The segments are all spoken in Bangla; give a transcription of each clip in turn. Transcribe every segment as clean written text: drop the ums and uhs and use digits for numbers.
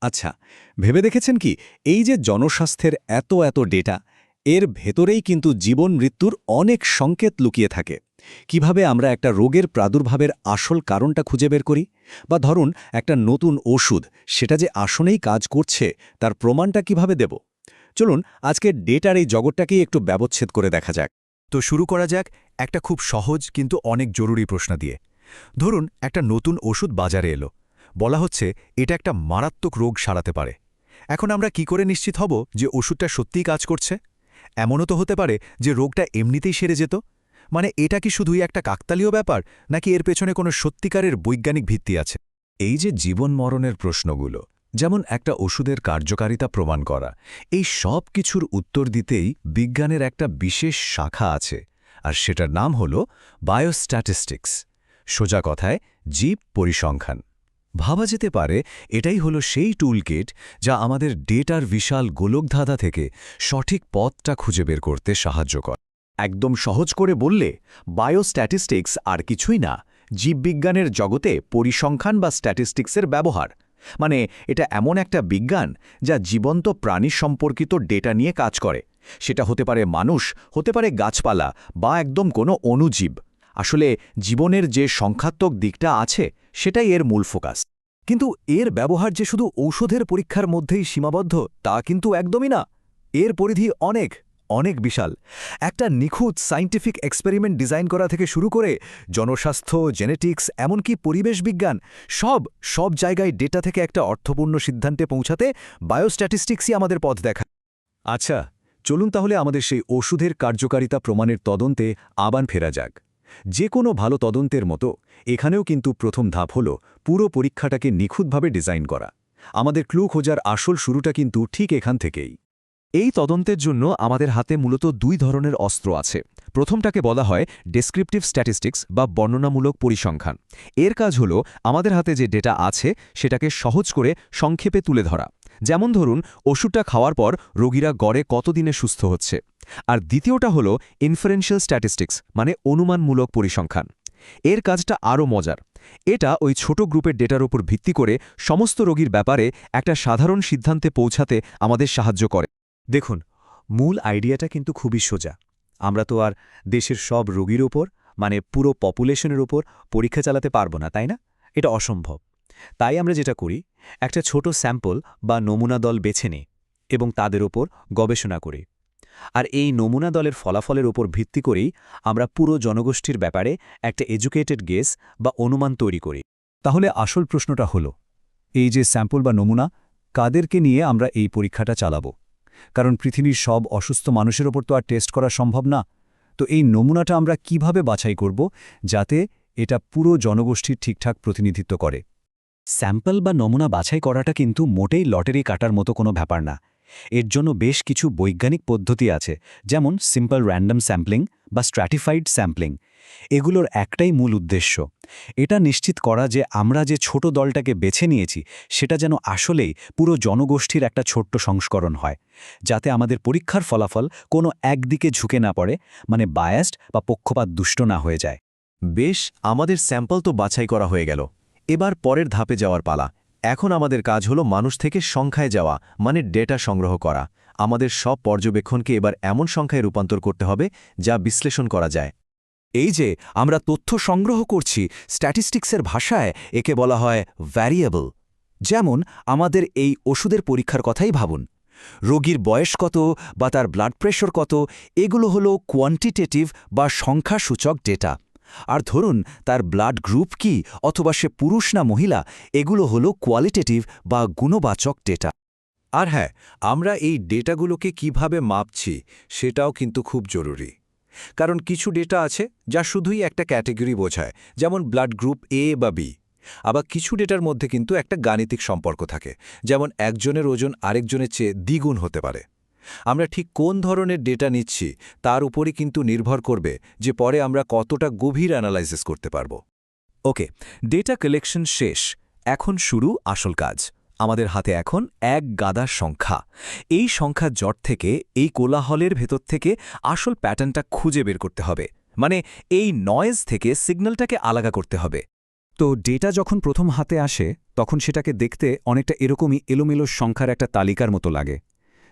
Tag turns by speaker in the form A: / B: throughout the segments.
A: আচ্ছা, ভেবে দেখেছেন কি এই যে জনস্বাস্থ্যের এত এত ডেটা, এর ভেতরেই কিন্তু জীবন মৃত্যুর অনেক সংকেত লুকিয়ে থাকে। কিভাবে আমরা একটা রোগের প্রাদুর্ভাবের আসল কারণটা খুঁজে বের করি, বা ধরুন একটা নতুন ওষুধ সেটা যে আসলেই কাজ করছে তার প্রমাণটা কিভাবে দেব। চলুন আজকে ডেটার এই জগৎটাকেই একটু ব্যবচ্ছেদ করে দেখা যাক।
B: তো শুরু করা যাক একটা খুব সহজ কিন্তু অনেক জরুরি প্রশ্ন দিয়ে। ধরুন একটা নতুন ওষুধ বাজারে এলো, বলা হচ্ছে এটা একটা মারাত্মক রোগ সারাতে পারে। এখন আমরা কি করে নিশ্চিত হব যে ওষুধটা সত্যিই কাজ করছে? এমনও তো হতে পারে যে রোগটা এমনিতেই সেরে যেত। মানে এটা কি শুধুই একটা কাকতালীয় ব্যাপার, নাকি এর পেছনে কোনো সত্যিকারের বৈজ্ঞানিক ভিত্তি আছে?
C: এই যে জীবন মরণের প্রশ্নগুলো, যেমন একটা ওষুধের কার্যকারিতা প্রমাণ করা, এই সব কিছুর উত্তর দিতেই বিজ্ঞানের একটা বিশেষ শাখা আছে, আর সেটার নাম হল বায়োস্ট্যাটিস্টিক্স। সোজা কথায় জীব পরিসংখ্যান। ভাবা যেতে পারে এটাই হলো সেই টুলকিট যা আমাদের ডেটার বিশাল গোলকধাঁধা থেকে সঠিক পথটা খুঁজে বের করতে সাহায্য করে।
D: একদম সহজ করে বললে বায়োস্ট্যাটিস্টিক্স আর কিছুই না, জীববিজ্ঞানের জগতে পরিসংখ্যান বা স্ট্যাটিস্টিক্সের ব্যবহার। মানে এটা এমন একটা বিজ্ঞান যা জীবন্ত প্রাণী সম্পর্কিত ডেটা নিয়ে কাজ করে। সেটা হতে পারে মানুষ, হতে পারে গাছপালা, বা একদম কোনো অণুজীব। আসলে জীবনের যে সংখ্যাত্মক দিকটা আছে সেটাই এর মূল ফোকাস।
B: কিন্তু এর ব্যবহার যে শুধু ঔষধের পরীক্ষার মধ্যেই সীমাবদ্ধ তা কিন্তু একদমই না। এর পরিধি অনেক অনেক বিশাল। একটা নিখুঁত সায়েন্টিফিক এক্সপেরিমেন্ট ডিজাইন করা থেকে শুরু করে জনস্বাস্থ্য, জেনেটিক্স, এমনকি পরিবেশ বিজ্ঞান, সব জায়গায় ডেটা থেকে একটা অর্থপূর্ণ সিদ্ধান্তে পৌঁছাতে বায়োস্ট্যাটিস্টিক্সই আমাদের পথ দেখায়।
C: আচ্ছা, চলুন তাহলে আমাদের সেই ওষুধের কার্যকারিতা প্রমাণের তদন্তে আবার ফেরা যাক। যে কোনো ভালো তদন্তের মতো এখানেও কিন্তু প্রথম ধাপ হল পুরো পরীক্ষাটাকে নিখুঁতভাবে ডিজাইন করা। আমাদের ক্লু খোঁজার আসল শুরুটা কিন্তু ঠিক এখান থেকেই।
E: এই তদন্তের জন্য আমাদের হাতে মূলত দুই ধরনের অস্ত্র আছে। প্রথমটাকে বলা হয় ডেসক্রিপটিভ স্ট্যাটিস্টিক্স বা বর্ণনামূলক পরিসংখ্যান। এর কাজ হল আমাদের হাতে যে ডেটা আছে সেটাকে সহজ করে সংক্ষেপে তুলে ধরা। যেমন ধরুন ওষুধটা খাওয়ার পর রোগীরা গড়ে কতদিনে সুস্থ হচ্ছে। আর দ্বিতীয়টা হল ইনফারেন্সিয়াল স্ট্যাটিস্টিক্স মানে অনুমানমূলক পরিসংখ্যান। এর কাজটা আরও মজার। এটা ওই ছোট গ্রুপের ডেটার উপর ভিত্তি করে সমস্ত রোগীর ব্যাপারে একটা সাধারণ সিদ্ধান্তে পৌঁছাতে আমাদের সাহায্য করে।
B: দেখুন, মূল আইডিয়াটা কিন্তু খুবই সোজা। আমরা তো আর দেশের সব রোগীর ওপর, মানে পুরো পপুলেশনের ওপর পরীক্ষা চালাতে পারবো না, তাই না? এটা অসম্ভব। তাই আমরা যেটা করি, একটা ছোট স্যাম্পল বা নমুনা দল বেছে নিই এবং তাদের ওপর গবেষণা করি। আর এই নমুনা দলের ফলাফলের ওপর ভিত্তি করেই আমরা পুরো জনগোষ্ঠীর ব্যাপারে একটা এডুকেটেড গেস বা অনুমান তৈরি করি।
C: তাহলে আসল প্রশ্নটা হলো, এই যে স্যাম্পল বা নমুনা, কাদেরকে নিয়ে আমরা এই পরীক্ষাটা চালাবো? কারণ পৃথিবীর সব অসুস্থ মানুষের ওপর তো আর টেস্ট করা সম্ভব না। তো এই নমুনাটা আমরা কিভাবে বাছাই করব যাতে এটা পুরো জনগোষ্ঠীর ঠিকঠাক প্রতিনিধিত্ব করে?
A: স্যাম্পল বা নমুনা বাছাই করাটা কিন্তু মোটেই লটারি কাটার মতো কোনো ব্যাপার না। এর জন্য বেশ কিছু বৈজ্ঞানিক পদ্ধতি আছে, যেমন সিম্পল র্যান্ডম স্যাম্পলিং বা স্ট্র্যাটিফাইড স্যাম্পলিং। এগুলোর একটাই মূল উদ্দেশ্য, এটা নিশ্চিত করা যে আমরা যে ছোট দলটাকে বেছে নিয়েছি সেটা যেন আসলেই পুরো জনগোষ্ঠীর একটা ছোট্ট সংস্করণ হয়, যাতে আমাদের পরীক্ষার ফলাফল কোনো একদিকে ঝুঁকে না পড়ে, মানে বায়াসড বা পক্ষপাত দুষ্ট না হয়ে যায়।
D: বেশ, আমাদের স্যাম্পল তো বাছাই করা হয়ে গেল। এবার পরের ধাপে যাওয়ার পালা। এখন আমাদের কাজ হলো মানুষ থেকে সংখ্যায় যাওয়া, মানে ডেটা সংগ্রহ করা। আমাদের সব পর্যবেক্ষণকে এবার এমন সংখ্যায় রূপান্তর করতে হবে যা বিশ্লেষণ করা যায়।
B: এই যে আমরা তথ্য সংগ্রহ করছি, স্ট্যাটিস্টিক্সের ভাষায় একে বলা হয় ভ্যারিয়েবল। যেমন আমাদের এই ওষুধের পরীক্ষার কথাই ভাবুন। রোগীর বয়স কত বা তার ব্লাড প্রেশার কত, এগুলো হলো কোয়ান্টিটেটিভ বা সংখ্যাসূচক ডেটা। আর ধরুন তার ব্লাড গ্রুপ কি, অথবা সে পুরুষ না মহিলা, এগুলো হলো কোয়ালিটেটিভ বা গুণবাচক ডেটা।
C: আর হ্যাঁ, আমরা এই ডেটাগুলোকে কিভাবে মাপছি সেটাও কিন্তু খুব জরুরি। কারণ কিছু ডেটা আছে যা শুধুই একটা ক্যাটেগরি বোঝায়, যেমন ব্লাড গ্রুপ এ বা বি। আবার কিছু ডেটার মধ্যে কিন্তু একটা গাণিতিক সম্পর্ক থাকে, যেমন একজনের ওজন আরেকজনের চেয়ে দ্বিগুণ হতে পারে। আমরা ঠিক কোন ধরনের ডেটা নিচ্ছি তার উপরই কিন্তু নির্ভর করবে যে পরে আমরা কতটা গভীর অ্যানালাইসিস করতে পারব।
B: ওকে, ডেটা কালেকশন শেষ। এখন শুরু আসল কাজ। আমাদের হাতে এখন এক গাদা সংখ্যা। এই সংখ্যা জট থেকে, এই কোলাহলের ভেতর থেকে আসল প্যাটার্নটা খুঁজে বের করতে হবে। মানে এই নয়েজ থেকে সিগন্যালটাকে আলাদা করতে হবে।
A: তো ডেটা যখন প্রথম হাতে আসে তখন সেটাকে দেখতে অনেকটা এরকমই এলোমেলো সংখ্যার একটা তালিকার মতো লাগে।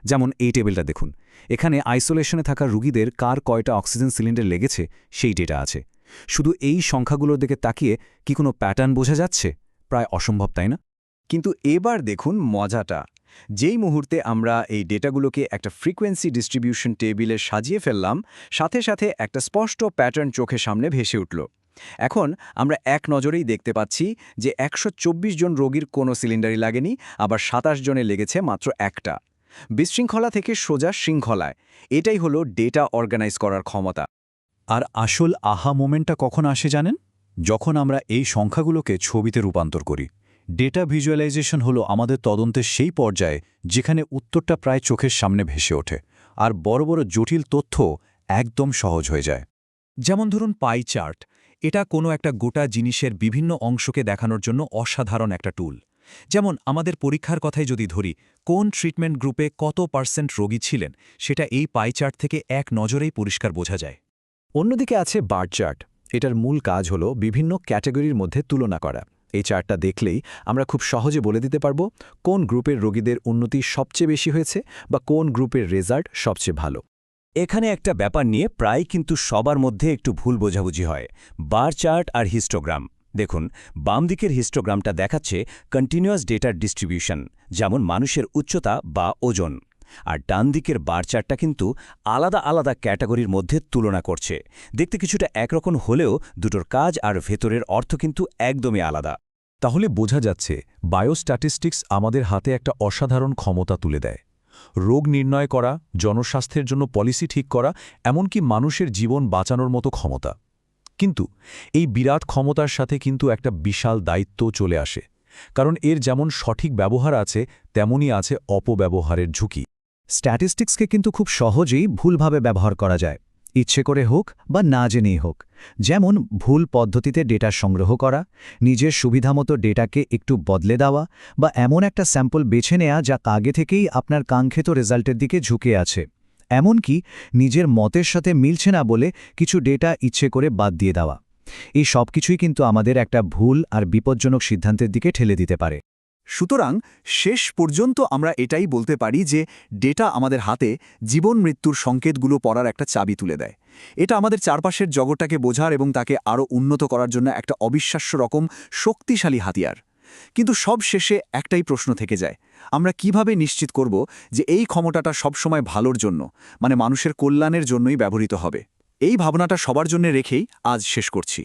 A: যেমন এই টেবিলটা দেখুন, এখানে আইসোলেশনে থাকা রুগীদের কার কয়টা অক্সিজেন সিলিন্ডার লেগেছে সেই ডেটা আছে। শুধু এই সংখ্যাগুলোর দিকে তাকিয়ে কি কোনো প্যাটার্ন বোঝা যাচ্ছে? প্রায় অসম্ভব, তাই না?
B: কিন্তু এবার দেখুন মজাটা। যেই মুহূর্তে আমরা এই ডেটাগুলোকে একটা ফ্রিকোয়েন্সি ডিস্ট্রিবিউশন টেবিলে সাজিয়ে ফেললাম, সাথে সাথে একটা স্পষ্ট প্যাটার্ন চোখের সামনে ভেসে উঠল। এখন আমরা এক নজরেই দেখতে পাচ্ছি যে ১২৪ জন রোগীর কোনো সিলিন্ডারই লাগেনি, আবার ২৭ জনে লেগেছে মাত্র একটা। বিশৃঙ্খলা থেকে সোজা শৃঙ্খলায়, এটাই হলো ডেটা অর্গানাইজ করার ক্ষমতা।
A: আর আসল আহা মোমেন্টটা কখন আসে জানেন? যখন আমরা এই সংখ্যাগুলোকে ছবিতে রূপান্তর করি। ডেটা ভিজুয়ালাইজেশন হলো আমাদের তদন্তের সেই পর্যায়ে যেখানে উত্তরটা প্রায় চোখের সামনে ভেসে ওঠে, আর বড় বড় জটিল তথ্য একদম সহজ হয়ে যায়।
F: যেমন ধরুন পাই চার্ট, এটা কোনো একটা গোটা জিনিসের বিভিন্ন অংশকে দেখানোর জন্য অসাধারণ একটা টুল। যেমন আমাদের পরীক্ষার কথাই যদি ধরি, কোন ট্রিটমেন্ট গ্রুপে কত % রোগী ছিলেন, সেটা এই পাই চার্ট থেকে এক নজরেই পরিষ্কার বোঝা যায়।
B: অন্যদিকে আছে বার চার্ট। এটার মূল কাজ হলো বিভিন্ন ক্যাটাগরির মধ্যে তুলনা করা। এই চার্টটা দেখলেই আমরা খুব সহজে বলে দিতে পারব কোন গ্রুপের রোগীদের উন্নতি সবচেয়ে বেশি হয়েছে বা কোন গ্রুপের রেজাল্ট সবচেয়ে ভালো।
G: এখানে একটা ব্যাপার নিয়ে প্রায় কিন্তু সবার মধ্যে একটু ভুল বোঝাবুঝি হয়, বার চার্ট আর হিস্টোগ্রাম। দেখুন, বাম দিকের হিস্টোগ্রামটা দেখাচ্ছে কন্টিনিউয়াস ডেটার ডিস্ট্রিবিউশন, যেমন মানুষের উচ্চতা বা ওজন। আর ডান দিকের বার চার্টটা কিন্তু আলাদা আলাদা ক্যাটাগরির মধ্যে তুলনা করছে। দেখতে কিছুটা একরকম হলেও দুটোর কাজ আর ভেতরের অর্থ কিন্তু একদমই আলাদা।
E: তাহলে বোঝা যাচ্ছে বায়োস্ট্যাটিস্টিক্স আমাদের হাতে একটা অসাধারণ ক্ষমতা তুলে দেয়। রোগ নির্ণয় করা, জনস্বাস্থ্যের জন্য পলিসি ঠিক করা, এমনকি মানুষের জীবন বাঁচানোর মতো ক্ষমতা। কিন্তু এই বিরাট ক্ষমতার সাথে কিন্তু একটা বিশাল দায়িত্ব চলে আসে, কারণ এর যেমন সঠিক ব্যবহার আছে তেমনই আছে অপব্যবহারের ঝুঁকি।
D: স্ট্যাটিস্টিক্সকে কিন্তু খুব সহজেই ভুলভাবে ব্যবহার করা যায়, ইচ্ছে করে হোক বা না জেনেই হোক। যেমন ভুল পদ্ধতিতে ডেটা সংগ্রহ করা, নিজের সুবিধামতো ডেটাকে একটু বদলে দেওয়া, বা এমন একটা স্যাম্পল বেছে নেওয়া যা আগে থেকেই আপনার কাঙ্ক্ষিত রেজাল্টের দিকে ঝুঁকে আছে। এমনকি নিজের মতের সাথে মিলছে না বলে কিছু ডেটা ইচ্ছে করে বাদ দিয়ে দেওয়া। এই সব কিছুই কিন্তু আমাদের একটা ভুল আর বিপজ্জনক সিদ্ধান্তের দিকে ঠেলে দিতে পারে।
B: সুতরাং শেষ পর্যন্ত আমরা এটাই বলতে পারি যে ডেটা আমাদের হাতে জীবন মৃত্যুর সংকেতগুলো পড়ার একটা চাবি তুলে দেয়। এটা আমাদের চারপাশের জগৎটাকে বোঝার এবং তাকে আরও উন্নত করার জন্য একটা অবিশ্বাস্য রকম শক্তিশালী হাতিয়ার। কিন্তু সব শেষে একটাই প্রশ্ন থেকে যায়, আমরা কিভাবে নিশ্চিত করব যে এই ক্ষমতাটা সবসময় ভালোর জন্য, মানে মানুষের কল্যাণের জন্যই ব্যবহৃত হবে? এই ভাবনাটা সবার জন্য রেখেই আজ শেষ করছি।